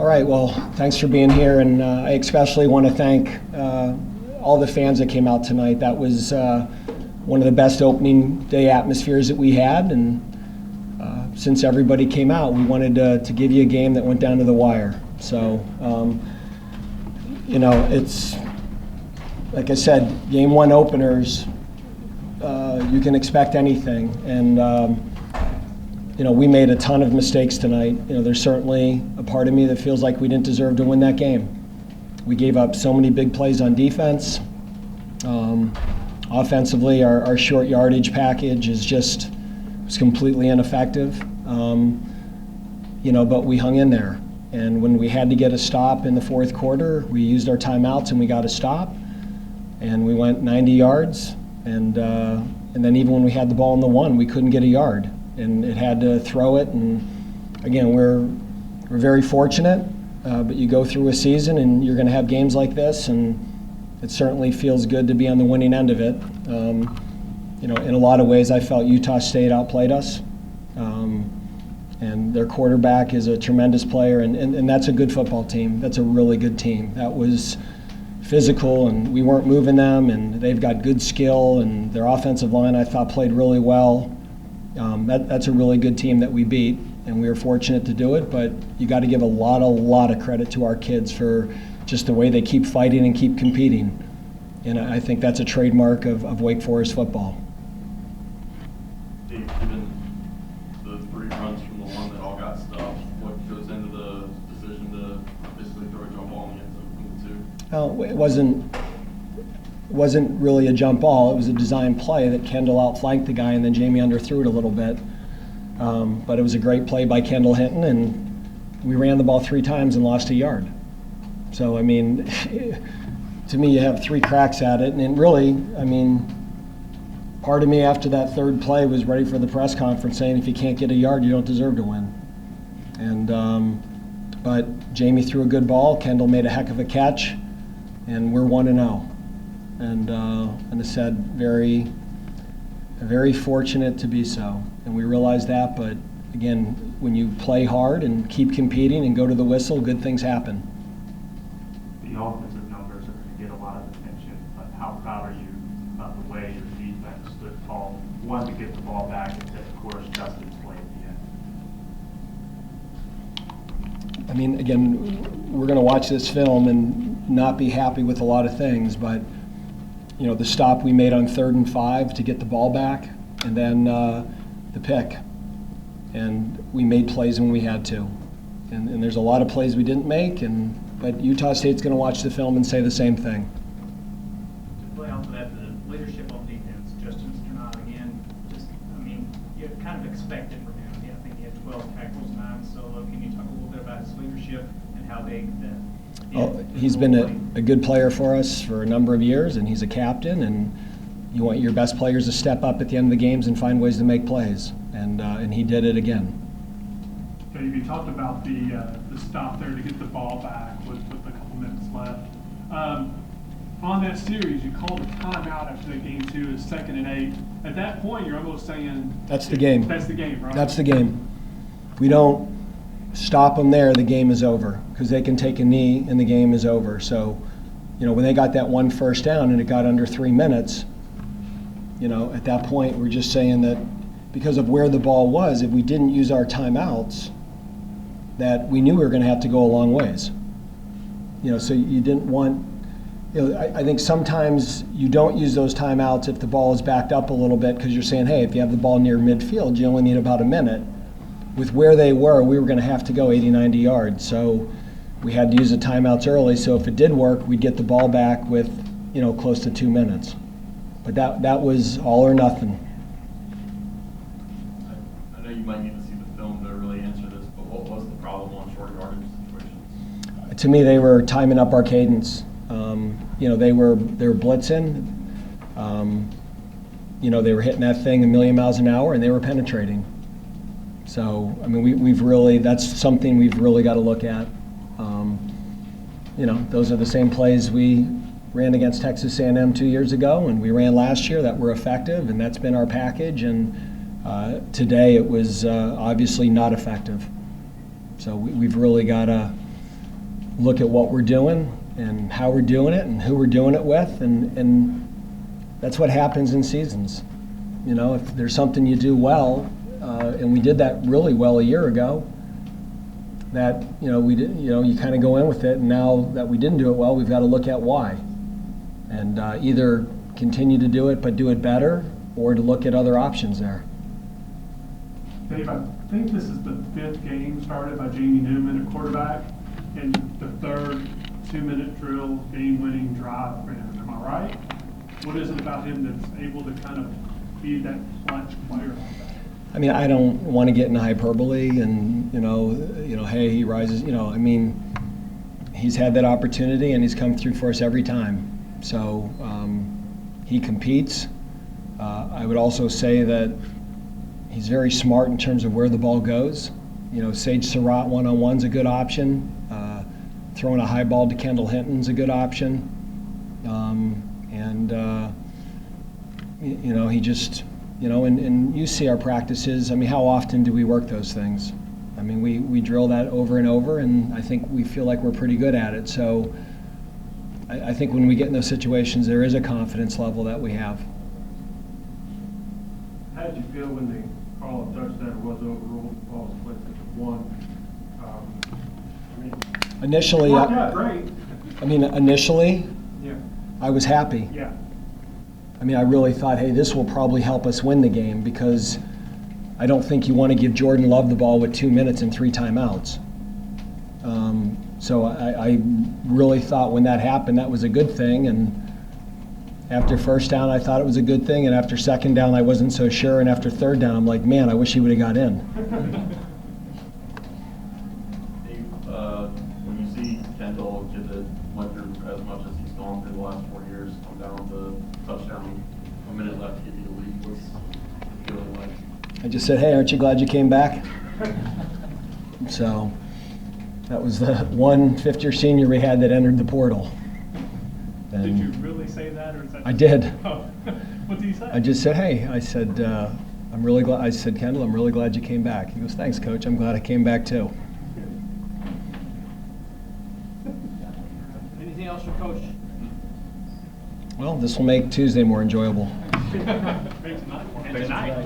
All right, well, thanks for being here, and I especially want to thank all the fans that came out tonight. That was one of the best opening day atmospheres that we had, and since everybody came out, we wanted to give you a game that went down to the wire. So, it's, like I said, game one openers, you can expect anything, and we made a ton of mistakes tonight. There's certainly a part of me that feels like we didn't deserve to win that game. We gave up so many big plays on defense. Offensively, our short yardage package was completely ineffective. But we hung in there. And when we had to get a stop in the fourth quarter, we used our timeouts and we got a stop. And we went 90 yards. And then even when we had the ball in the one, we couldn't get a yard. And it had to throw it. And again, we're very fortunate, but you go through a season and you're going to have games like this, and it certainly feels good to be on the winning end of it. In a lot of ways, I felt Utah State outplayed us, and their quarterback is a tremendous player, and that's a good football team. That's a really good team. That was physical, and we weren't moving them, and they've got good skill, and their offensive line, I thought, played really well. That's a really good team that we beat, and we were fortunate to do it, but you got to give a lot of credit to our kids for just the way they keep fighting and keep competing. And I think that's a trademark of Wake Forest football. Dave, given the 3 runs from the one that all got stopped, what goes into the decision to basically throw a jump ball in the end zone from the 2? Well, it wasn't really a jump ball. It was a design play that Kendall outflanked the guy, and then Jamie underthrew it a little bit. But it was a great play by Kendall Hinton, and we ran the ball 3 times and lost a yard. So, to me, you have 3 cracks at it. And really, part of me after that third play was ready for the press conference saying, if you can't get a yard, you don't deserve to win. And but Jamie threw a good ball. Kendall made a heck of a catch, and we're 1-0. And I said, very, very fortunate to be so. And we realize that, but again, when you play hard and keep competing and go to the whistle, good things happen. The offensive numbers are going to get a lot of attention, but how proud are you of the way your defense stood tall, one, to get the ball back, and then, of course, Justin's play at the end? Again, we're going to watch this film and not be happy with a lot of things, but the stop we made on 3rd and 5 to get the ball back, and then the pick. And we made plays when we had to. And there's a lot of plays we didn't make, but Utah State's going to watch the film and say the same thing. To play off of that, the leadership on defense, Justin Sternad again, you kind of expected from him. I think he had 12 tackles, 9 solo. Can you talk a little bit about his leadership and how big that? He's been a good player for us for a number of years, and he's a captain, and you want your best players to step up at the end of the games and find ways to make plays, and he did it again. Dave, you talked about the stop there to get the ball back with a couple minutes left. On that series, you called a timeout after the game 2, 2nd and 8. At that point, you're almost saying that's the game. That's the game, right? That's the game. We don't stop them there, the game is over, because they can take a knee and the game is over. So, when they got that 1 first down and it got under 3 minutes, at that point we're just saying that because of where the ball was, if we didn't use our timeouts, that we knew we were going to have to go a long ways. So you didn't want, I think sometimes you don't use those timeouts if the ball is backed up a little bit, because you're saying, hey, if you have the ball near midfield, you only need about a minute. With where they were, we were going to have to go 80, 90 yards. So we had to use the timeouts early. So if it did work, we'd get the ball back with, close to 2 minutes. But that was all or nothing. I know you might need to see the film to really answer this, but what was the problem on short yardage situations? To me, they were timing up our cadence. They were blitzing. They were hitting that thing a million miles an hour, and they were penetrating. So, we've really, that's something we've really got to look at. Those are the same plays we ran against Texas A&M 2 years ago, and we ran last year that were effective, and that's been our package. And today it was obviously not effective. So we've really got to look at what we're doing and how we're doing it and who we're doing it with, and that's what happens in seasons. You know, if there's something you do well, and we did that really well a year ago, that, we did, you kind of go in with it, and now that we didn't do it well, we've got to look at why. And either continue to do it but do it better, or to look at other options there. Dave, I think this is the 5th game started by Jamie Newman at quarterback, and the 3rd 2-minute drill game-winning drive for him. Am I right? What is it about him that's able to kind of be that clutch player like that? I mean, I don't want to get into hyperbole and, hey, he rises. I mean, he's had that opportunity and he's come through for us every time. So he competes. I would also say that he's very smart in terms of where the ball goes. Sage Surratt one-on-one's a good option. Throwing a high ball to Kendall Hinton's a good option. He just, and you see our practices. I mean, how often do we work those things? I mean, we drill that over and over, and I think we feel like we're pretty good at it. So I think when we get in those situations, there is a confidence level that we have. How did you feel when the call of touchdown was overruled? The ball was placed at the 1. Initially, worked out great. Initially, Yeah. I was happy. Yeah. I mean, I really thought, hey, this will probably help us win the game, because I don't think you want to give Jordan Love the ball with 2 minutes and 3 timeouts. So I really thought when that happened, that was a good thing. And after first down, I thought it was a good thing. And after second down, I wasn't so sure. And after third down, I'm like, man, I wish he would have got in. Dave, when you see Kendall get to went through as much as he's gone through the last 4 years, come down to touchdown, a minute left to get you the lead, what's the feeling like? I just said, hey, aren't you glad you came back? So that was the one fifth-year senior we had that entered the portal. Did And you really say that, or is that? I did. Oh, what did you say? I just said, hey, I said, I'm really glad. I said, Kendall, I'm really glad you came back. He goes, thanks, Coach. I'm glad I came back too. Anything else for Coach? Well, this will make Tuesday more enjoyable. Maybe tonight. And tonight.